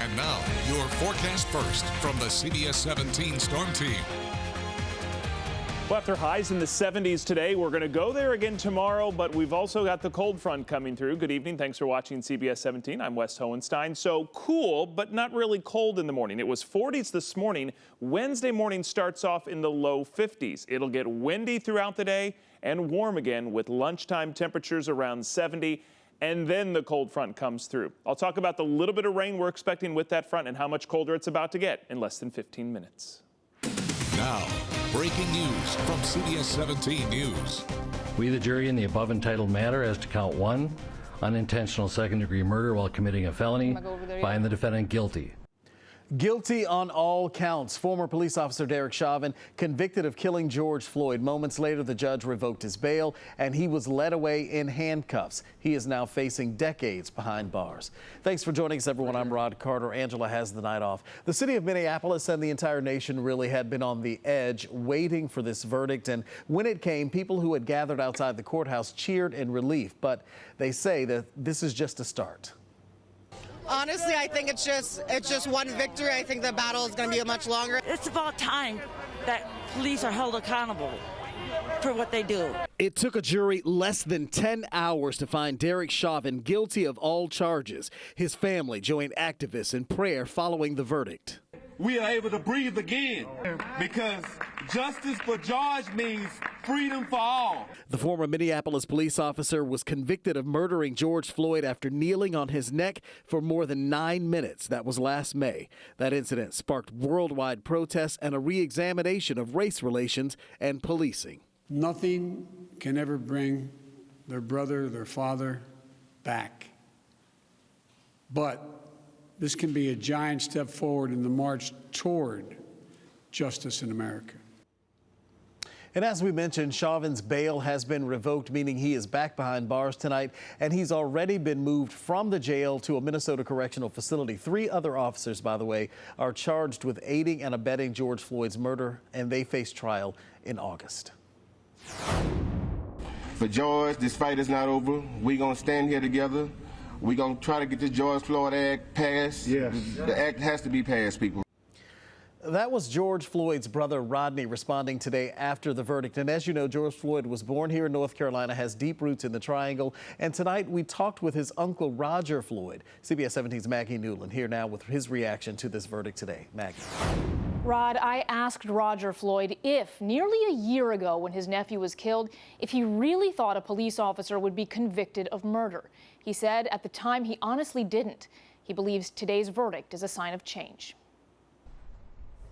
And now, your forecast first from the CBS 17 Storm Team. Well, after highs in the 70s today, we're going to go there again tomorrow, but we've also got the cold front coming through. Good evening. Thanks for watching CBS 17. I'm Wes Hohenstein. So cool, but not really cold in the morning. It was 40s this morning. Wednesday morning starts off in the low 50s. It'll get windy throughout the day and warm again with lunchtime temperatures around 70. And then the cold front comes through. I'll talk about the little bit of rain we're expecting with that front and how much colder it's about to get in less than 15 minutes. Now, breaking news from CBS 17 News. We, the jury, in the above entitled matter as to count 1, unintentional second-degree murder while committing a felony, find the defendant guilty. Guilty on all counts. Former police officer Derek Chauvin convicted of killing George Floyd. Moments later, the judge revoked his bail and he was led away in handcuffs. He is now facing decades behind bars. Thanks for joining us, everyone. I'm Rod Carter. Angela has the night off. The city of Minneapolis and the entire nation really had been on the edge waiting for this verdict. And when it came, people who had gathered outside the courthouse cheered in relief. But they say that this is just a start. Honestly, I think it's just one victory. I think the battle is going to be much longer. It's about time that police are held accountable for what they do. It took a jury less than 10 hours to find Derek Chauvin guilty of all charges. His family joined activists in prayer following the verdict. We are able to breathe again because justice for George means freedom for all. The former Minneapolis police officer was convicted of murdering George Floyd after kneeling on his neck for more than 9 minutes. That was last May. That incident sparked worldwide protests and a re-examination of race relations and policing. Nothing can ever bring their brother, their father back. But this can be a giant step forward in the march toward justice in America. And as we mentioned, Chauvin's bail has been revoked, meaning he is back behind bars tonight, and he's already been moved from the jail to a Minnesota correctional facility. 3 other officers, by the way, are charged with aiding and abetting George Floyd's murder, and they face trial in August. For George, this fight is not over. We're going to stand here together. We're going to try to get this George Floyd Act passed. Yes. The act has to be passed, people. That was George Floyd's brother, Rodney, responding today after the verdict. And as you know, George Floyd was born here in North Carolina, has deep roots in the Triangle. And tonight we talked with his uncle, Roger Floyd. CBS 17's Maggie Newland here now with his reaction to this verdict today. Maggie. Rod, I asked Roger Floyd if, nearly a year ago when his nephew was killed, if he really thought a police officer would be convicted of murder. He said at the time he honestly didn't. He believes today's verdict is a sign of change.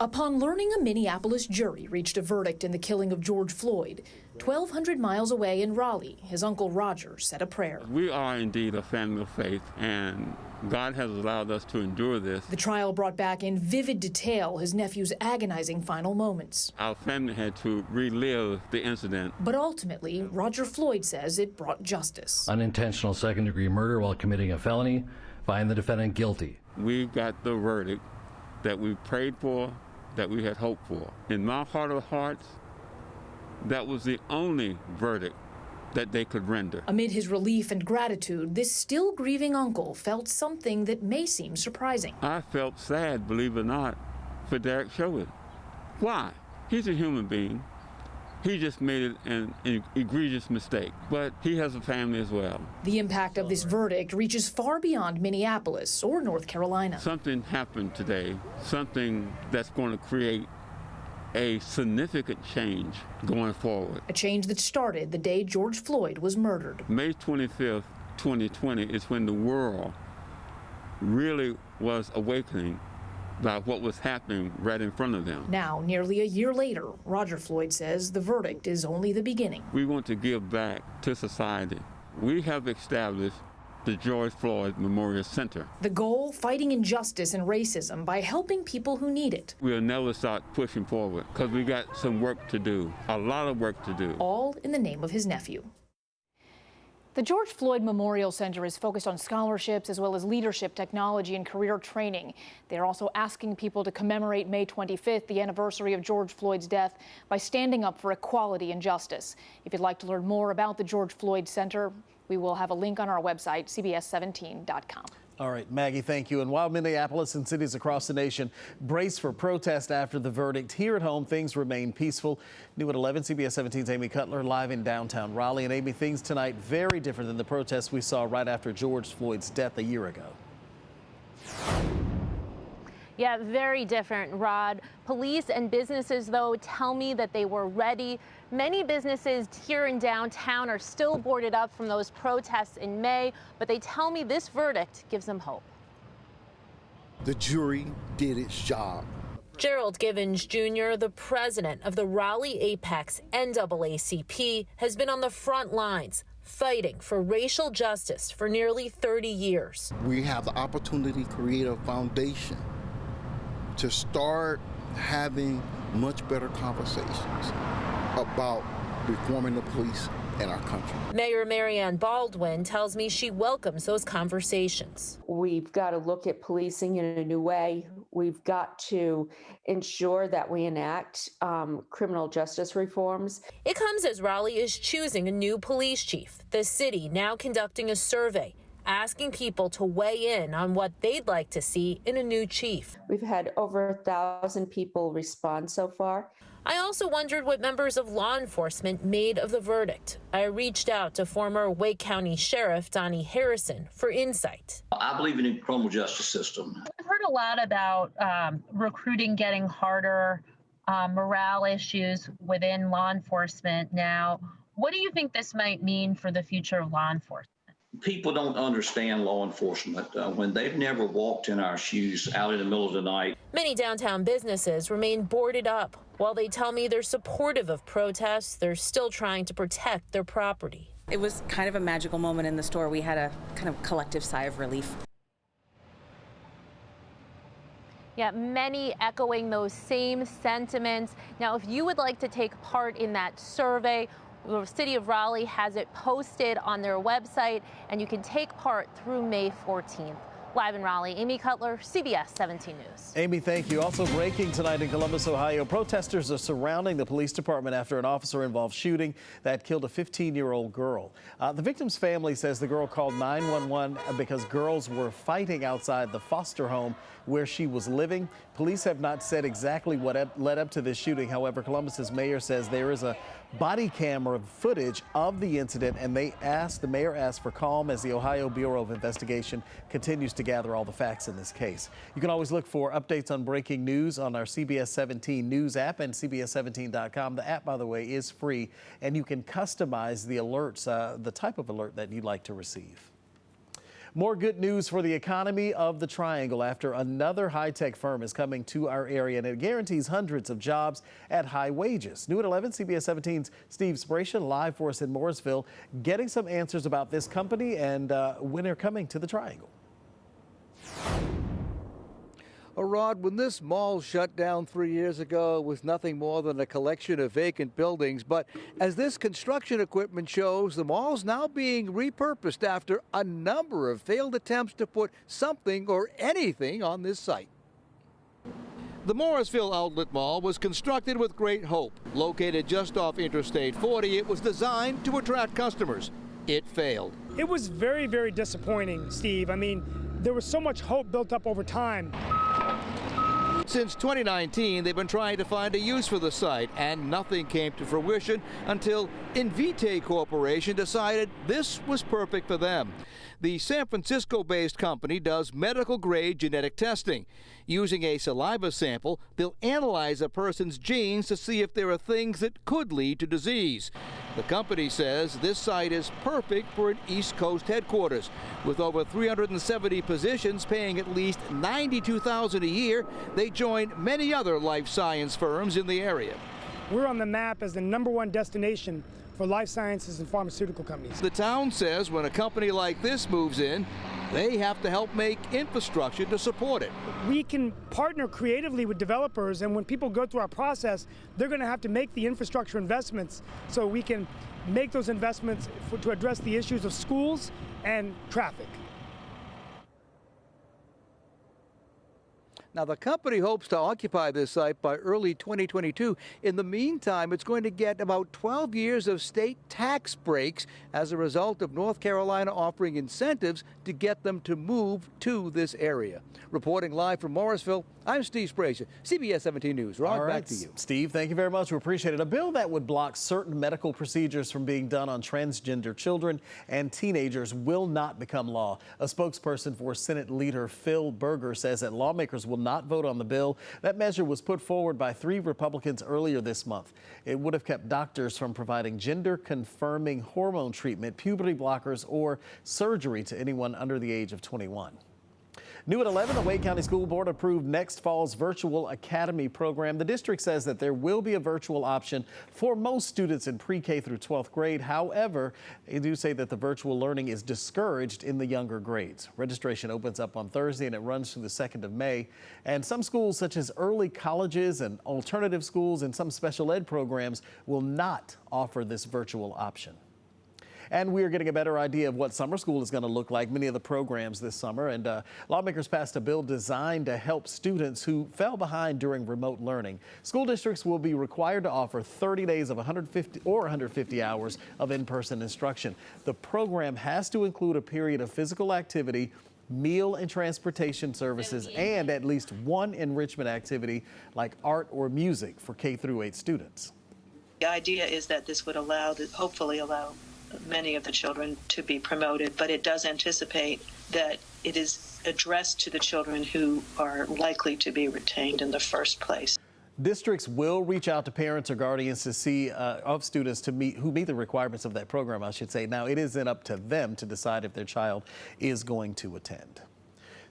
Upon learning a Minneapolis jury reached a verdict in the killing of George Floyd, 1,200 miles away in Raleigh, his uncle Roger said a prayer. We are indeed a family of faith, and God has allowed us to endure this. The trial brought back in vivid detail his nephew's agonizing final moments. Our family had to relive the incident. But ultimately, Roger Floyd says it brought justice. Unintentional second-degree murder while committing a felony, find the defendant guilty. We got the verdict that we prayed for, that we had hoped for. In my heart of hearts, that was the only verdict that they could render. Amid his relief and gratitude, this still grieving uncle felt something that may seem surprising. I felt sad, believe it or not, for Derek Chauvin. Why? He's a human being. He just made an egregious mistake, but he has a family as well. The impact of this verdict reaches far beyond Minneapolis or North Carolina. Something happened today, something that's going to create a significant change going forward. A change that started the day George Floyd was murdered. May 25th, 2020 is when the world really was awakening about what was happening right in front of them. Now, nearly a year later, Roger Floyd says the verdict is only the beginning. We want to give back to society. We have established the George Floyd Memorial Center. The goal, fighting injustice and racism by helping people who need it. We'll never start pushing forward because we got some work to do, a lot of work to do. All in the name of his nephew. The George Floyd Memorial Center is focused on scholarships as well as leadership, technology, and career training. They're also asking people to commemorate May 25th, the anniversary of George Floyd's death, by standing up for equality and justice. If you'd like to learn more about the George Floyd Center, we will have a link on our website, cbs17.com. All right, Maggie, thank you. And while Minneapolis and cities across the nation brace for protest after the verdict, here at home things remain peaceful. New at 11, CBS 17's Amy Cutler live in downtown Raleigh. And Amy, things tonight very different than the protests we saw right after George Floyd's death a year ago. Yeah, very different, Rod. Police and businesses, though, tell me that they were ready. Many businesses here in downtown are still boarded up from those protests in May, but they tell me this verdict gives them hope. The jury did its job. Gerald Givens Jr., the president of the Raleigh Apex NAACP, has been on the front lines fighting for racial justice for nearly 30 years. We have the opportunity to create a foundation to start having much better conversations about reforming the police in our country. Mayor Marianne Baldwin tells me she welcomes those conversations. We've got to look at policing in a new way. We've got to ensure that we enact criminal justice reforms. It comes as Raleigh is choosing a new police chief. The city now conducting a survey, asking people to weigh in on what they'd like to see in a new chief. We've had over 1,000 people respond so far. I also wondered what members of law enforcement made of the verdict. I reached out to former Wake County Sheriff Donnie Harrison for insight. I believe in the criminal justice system. I've heard a lot about recruiting getting harder, morale issues within law enforcement now. What do you think this might mean for the future of law enforcement? People don't understand law enforcement when they've never walked in our shoes out in the middle of the night. Many downtown businesses remain boarded up. While they tell me they're supportive of protests, they're still trying to protect their property. It was kind of a magical moment in the store. We had a kind of collective sigh of relief. Yeah, many echoing those same sentiments. Now, if you would like to take part in that survey, the City of Raleigh has it posted on their website, and you can take part through May 14th. Live in Raleigh, Amy Cutler, CBS 17 News. Amy, thank you. Also breaking tonight in Columbus, Ohio, protesters are surrounding the police department after an officer-involved shooting that killed a 15-year-old girl. The victim's family says the girl called 911 because girls were fighting outside the foster home where she was living. Police have not said exactly what led up to this shooting. However, Columbus's mayor says there is a body camera footage of the incident, and the mayor asked for calm as the Ohio Bureau of Investigation continues to gather all the facts in this case. You can always look for updates on breaking news on our CBS 17 News app and CBS17.com. The app, by the way, is free, and you can customize the alerts, the type of alert that you'd like to receive. More good news for the economy of the Triangle after another high-tech firm is coming to our area, and it guarantees hundreds of jobs at high wages. New at 11, CBS 17's Steve Spration live for us in Mooresville, getting some answers about this company and when they're coming to the Triangle. Rod, when this mall shut down 3 years ago, it was nothing more than a collection of vacant buildings. But as this construction equipment shows, the mall's now being repurposed after a number of failed attempts to put something or anything on this site. The Morrisville Outlet Mall was constructed with great hope. Located just off Interstate 40, it was designed to attract customers. It failed. It was very, very disappointing, Steve. I mean, there was so much hope built up over time. Since 2019, they've been trying to find a use for the site, and nothing came to fruition until Invitae Corporation decided this was perfect for them. The San Francisco-based company does medical-grade genetic testing. Using a saliva sample, they'll analyze a person's genes to see if there are things that could lead to disease. The company says this site is perfect for an East Coast headquarters. With over 370 positions paying at least $92,000 a year, they join many other life science firms in the area. We're on the map as the #1 destination for life sciences and pharmaceutical companies. The town says when a company like this moves in, they have to help make infrastructure to support it. We can partner creatively with developers, and when people go through our process, they're going to have to make the infrastructure investments so we can make those investments to address the issues of schools and traffic. Now, the company hopes to occupy this site by early 2022. In the meantime, it's going to get about 12 years of state tax breaks as a result of North Carolina offering incentives to get them to move to this area. Reporting live from Morrisville, I'm Steve Sprazier, CBS 17 News. Ron, back to you. Steve, thank you very much. We appreciate it. A bill that would block certain medical procedures from being done on transgender children and teenagers will not become law. A spokesperson for Senate Leader Phil Berger says that lawmakers will not vote on the bill. That measure was put forward by 3 Republicans earlier this month. It would have kept doctors from providing gender-confirming hormone treatment, puberty blockers, or surgery to anyone under the age of 21. New at 11, the Wake County School Board approved next fall's virtual academy program. The district says that there will be a virtual option for most students in pre-K through 12th grade. However, they do say that the virtual learning is discouraged in the younger grades. Registration opens up on Thursday and it runs through the 2nd of May. And some schools, such as early colleges and alternative schools and some special ed programs, will not offer this virtual option. And we are getting a better idea of what summer school is going to look like, many of the programs this summer. And lawmakers passed a bill designed to help students who fell behind during remote learning. School districts will be required to offer 30 days of 150 hours of in-person instruction. The program has to include a period of physical activity, meal and transportation services, and at least one enrichment activity like art or music for K through 8 students. The idea is that this would hopefully allow many of the children to be promoted, but it does anticipate that it is addressed to the children who are likely to be retained in the first place. Districts will reach out to parents or guardians to see of students who meet the requirements of that program, I should say. Now, it isn't up to them to decide if their child is going to attend.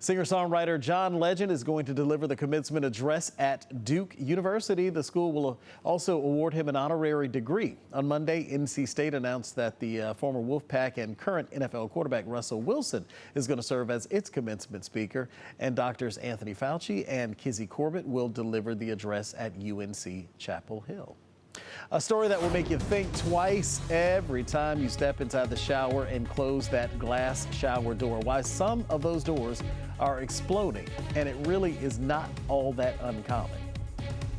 Singer-songwriter John Legend is going to deliver the commencement address at Duke University. The school will also award him an honorary degree. On Monday, NC State announced that the former Wolfpack and current NFL quarterback Russell Wilson is going to serve as its commencement speaker. And doctors Anthony Fauci and Kizzy Corbett will deliver the address at UNC Chapel Hill. A story that will make you think twice every time you step inside the shower and close that glass shower door. Why some of those doors are exploding, and it really is not all that uncommon.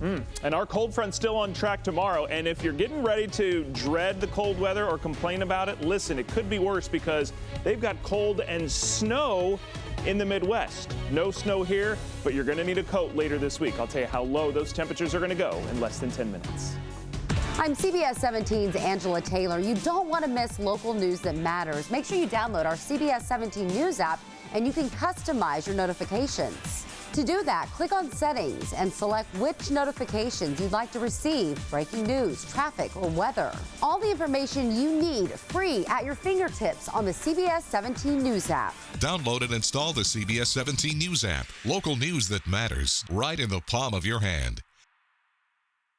And our cold front's still on track tomorrow. And if you're getting ready to dread the cold weather or complain about it, listen, it could be worse because they've got cold and snow in the Midwest. No snow here, but you're going to need a coat later this week. I'll tell you how low those temperatures are going to go in less than 10 minutes. I'm CBS 17's Angela Taylor. You don't want to miss local news that matters. Make sure you download our CBS 17 News app and you can customize your notifications. To do that, click on Settings and select which notifications you'd like to receive: breaking news, traffic, or weather. All the information you need free at your fingertips on the CBS 17 News app. Download and install the CBS 17 News app. Local news that matters right in the palm of your hand.